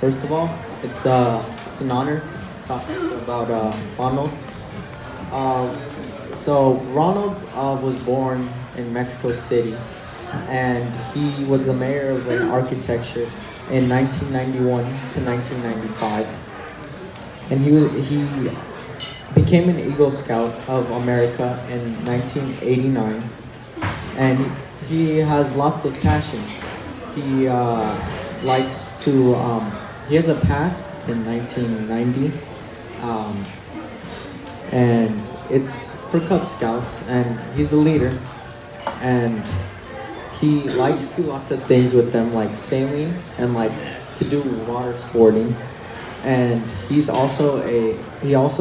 First of all, it's an honor talking to you about Ronald. Uh, so Ronald was born in Mexico City, and he was the mayor of an architecture in 1991 to 1995. And he became an Eagle Scout of America in 1989, and he has lots of passions. He likes to. He has a pack in 1990, um, and it's for Cub Scouts, and he's the leader. And he likes to do lots of things with them, like sailing and like to do water sporting. And he also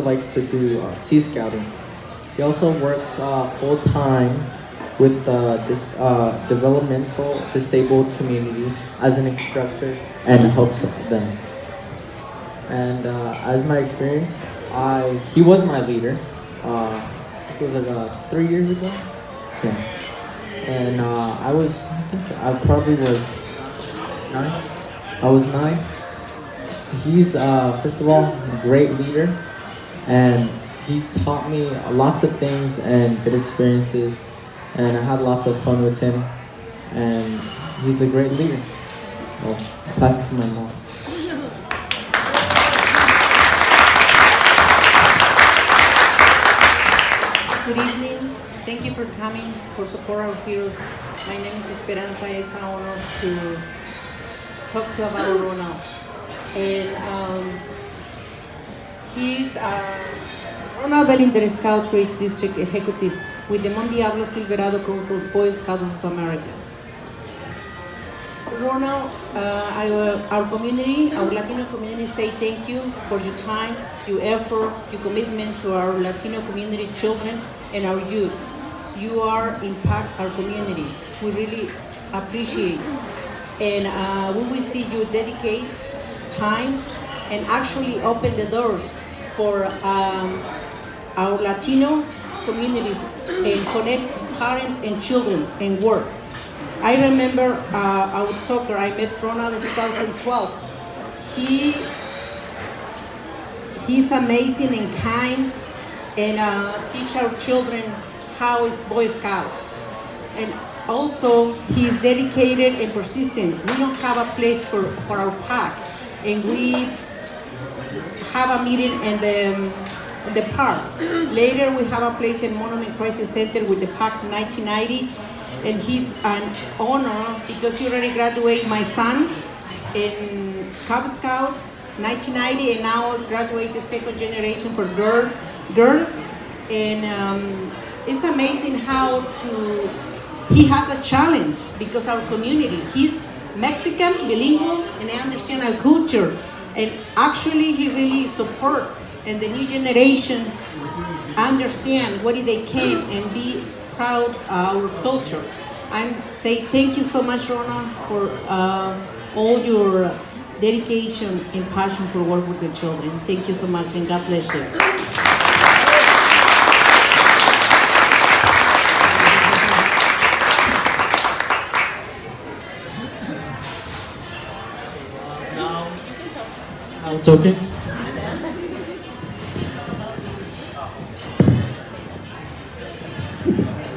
likes to do sea scouting. He also works full time with this developmental disabled community as an instructor and helps them. And as my experience, he was my leader. It was like 3 years ago. Yeah. And I think I probably was 9. I was 9. He's first of all a great leader, and he taught me lots of things and good experiences, and I had lots of fun with him. And he's a great leader. Well, I'll pass it to my mom. Good evening. Thank you for coming for support our heroes. My name is Esperanza. It's an honor to talk to about Ronald. And he's Ronald Bellinger Scout Ridge District Executive with the Mon Diablo Silverado Council Boy Scouts of America. Ronald, our community, our Latino community say thank you for your time, your effort, your commitment to our Latino community children and our youth. You are impact our community. We really appreciate, and we will see you dedicate time and actually open the doors for our Latino community and connect parents and children and work. I remember our soccer, I met Ronald in 2012. He's amazing and kind, and teach our children how is Boy Scout. And also, he's dedicated and persistent. We don't have a place for our pack, and we have a meeting in the park. Later, we have a place in Monument Crisis Center with the pack 1990, and he's an honor because he already graduated my son in Cub Scout 1990, and now graduate the second generation for girls. And it's amazing how he has a challenge because our community, he's Mexican, bilingual, and I understand our culture. And actually, he really support, and the new generation understand what they came and be proud of our culture. I'm say thank you so much, Ronald, for all your dedication and passion for work with the children. Thank you so much, and God bless you. It's okay.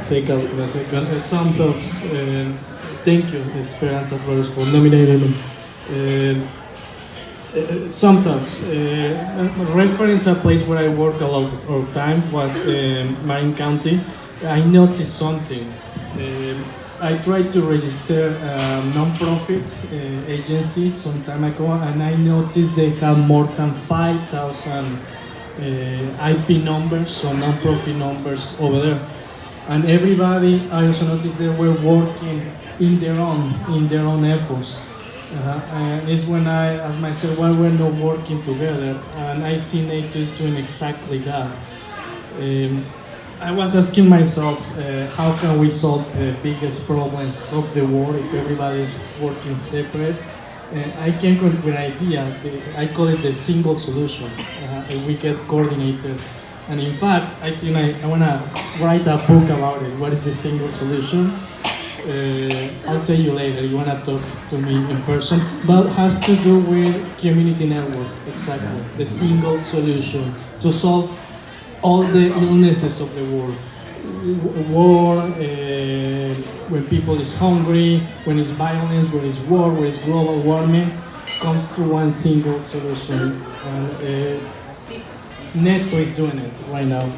Take out for a second. Sometimes, thank you, Esperanza Flores, for nominating me. Sometimes, reference a place where I work a lot of time was Marin County. I noticed something. I tried to register a non-profit agency some time ago, and I noticed they have more than 5,000 IP numbers, so non-profit numbers over there. And everybody, I also noticed they were working in their own efforts. And it's when I asked myself why we're not working together, and I see Neto is doing exactly that. I was asking myself, how can we solve the biggest problems of the world if everybody is working separate? I came with an idea. I call it the single solution. And we get coordinated. And in fact, I think I want to write a book about it. What is the single solution? I'll tell you later. You wanna talk to me in person, but has to do with community network. Exactly, the single solution to solve all the illnesses of the world. War, when people is hungry, when it's violence, when it's war, when it's global warming, comes to one single solution. And Neto is doing it right now,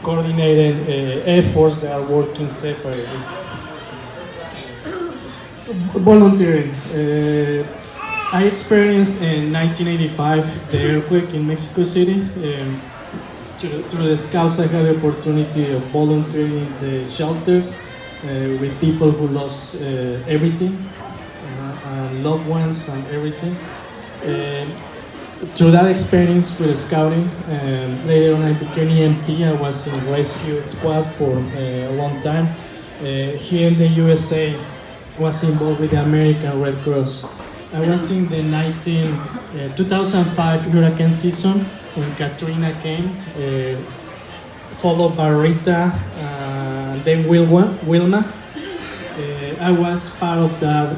coordinating efforts that are working separately. Volunteering. I experienced in 1985 the earthquake in Mexico City. Through the Scouts, I had the opportunity of volunteering in the shelters with people who lost everything, loved ones and everything. Through that experience with scouting, later on I became EMT. I was in rescue squad for a long time. Here in the USA, was involved with the American Red Cross. I was in the 2005 hurricane season when Katrina came, followed by Rita, then Wilma. I was part of that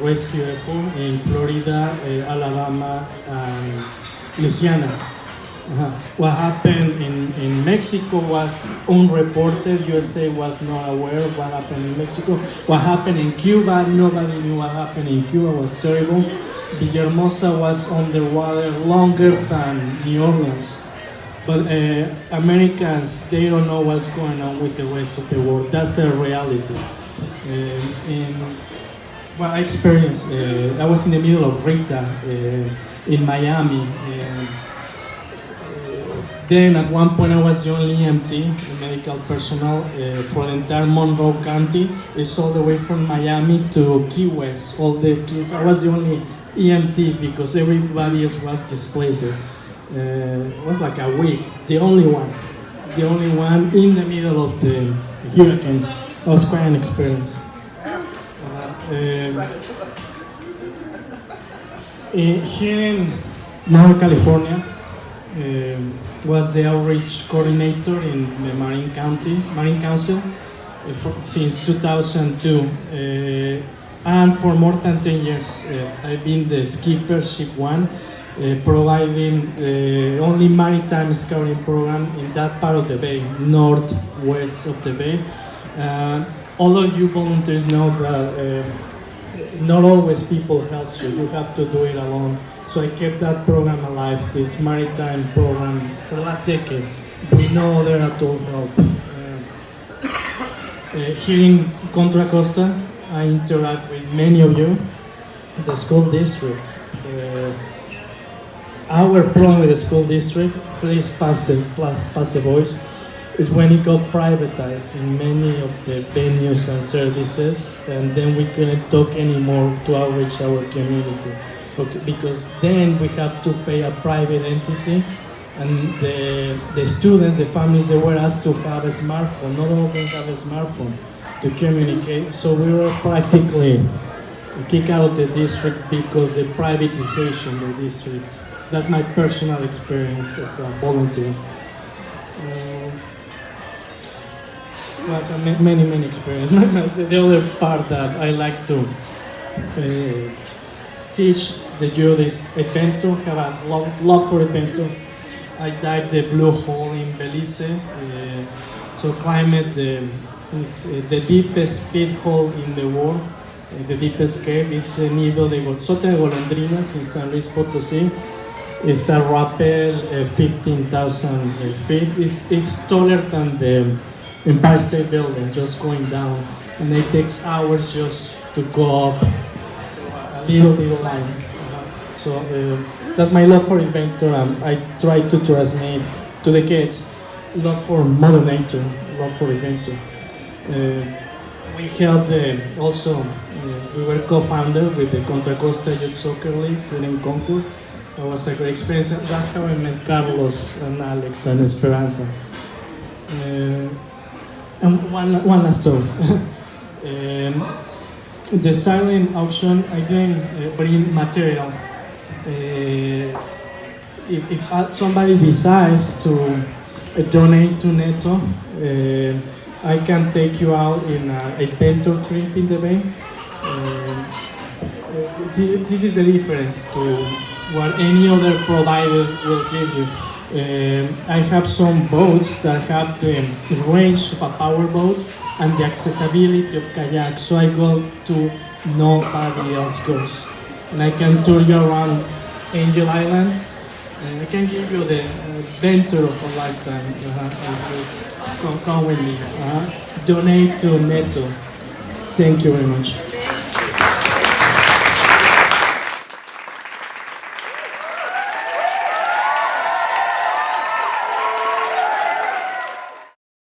rescue effort in Florida, Alabama, and Louisiana. What happened in Mexico was unreported. USA was not aware of what happened in Mexico. What happened in Cuba, nobody knew what happened in Cuba. It was terrible. Villahermosa was underwater longer than New Orleans. But Americans, they don't know what's going on with the rest of the world. That's a reality. In what I experienced, I was in the middle of Rita in Miami. Then at one point I was the only EMT, medical personnel for the entire Monroe County. It's all the way from Miami to Key West. All the kids, I was the only EMT because everybody else was displaced. It was like a week, the only one in the middle of the hurricane. It was quite an experience. Here in Northern California, was the outreach coordinator in the Marin Council since 2002. And for more than 10 years, I've been the skipper, Ship 1, providing only maritime scouting program in that part of the bay, northwest of the bay. All of you volunteers know that not always people help you. You have to do it alone. So I kept that program alive, this maritime program, for the last decade, with no other adult help. Here in Contra Costa, I interact with many of you, the school district. Our problem with the school district, please pass the voice, is when it got privatized in many of the venues and services, and then we couldn't talk anymore to outreach our community. Okay, because then we have to pay a private entity, and the students, the families, they were asked to have a smartphone. Not all of them have a smartphone to communicate. So we were practically kicked out of the district because the privatization of the district. That's my personal experience as a volunteer. Many experiences. The other part that I like to teach the youth is adventure, have a love for adventure. I dived the Blue Hole in Belize. So climate is the deepest pit hole in the world. The deepest cave is the Nido de Sota de Golondrinas in San Luis Potosí. It's a rappel 15,000 feet. It's taller than the Empire State Building, just going down. And it takes hours just to go up a little line. So that's my love for adventure. I try to transmit to the kids love for Mother Nature, love for adventure. We helped also, we were co-founder with the Contra Costa Youth Soccer League here in Concord. It was a great experience. That's how I met Carlos and Alex and Esperanza. And one last story. The silent auction, again, bring material. If somebody decides to donate to Neto, I can take you out in an adventure trip in the bay. This is the difference to what any other provider will give you. I have some boats that have the range of a powerboat and the accessibility of kayak, so I go to nobody else goes. And I can tour you around Angel Island, and I can give you the adventure of a lifetime. Come with me. Donate to Neto. Thank you very much.